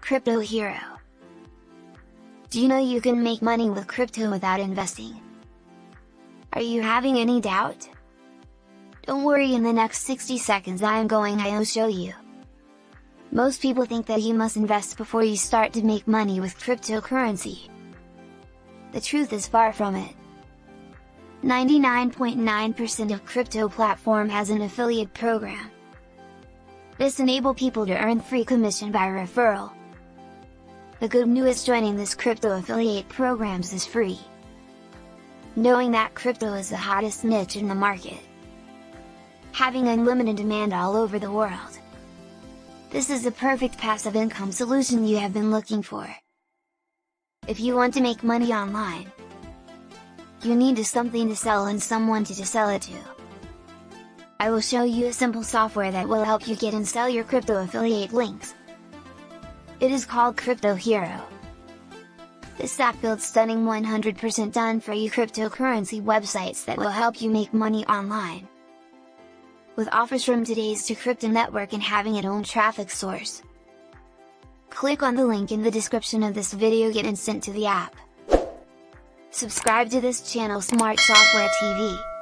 Crypto Hero. Do you know you can make money with crypto without investing? Are you having any doubt? Don't worry, in the next 60 seconds I am going to show you. Most people think that you must invest before you start to make money with cryptocurrency. The truth is far from it. 99.9% of crypto platform has an affiliate program. This enables people to earn free commission by referral. The good news, joining this crypto affiliate programs is free. Knowing that crypto is the hottest niche in the market. Having unlimited demand all over the world. This is the perfect passive income solution you have been looking for. If you want to make money online, you need something to sell and someone to sell it to. I will show you a simple software that will help you get and sell your crypto affiliate links. It is called Crypto Hero. This app builds stunning 100% done for you cryptocurrency websites that will help you make money online. With offers from today's to crypto network and having its own traffic source. Click on the link in the description of this video, get instant to the app. Subscribe to this channel, Smart Software TV.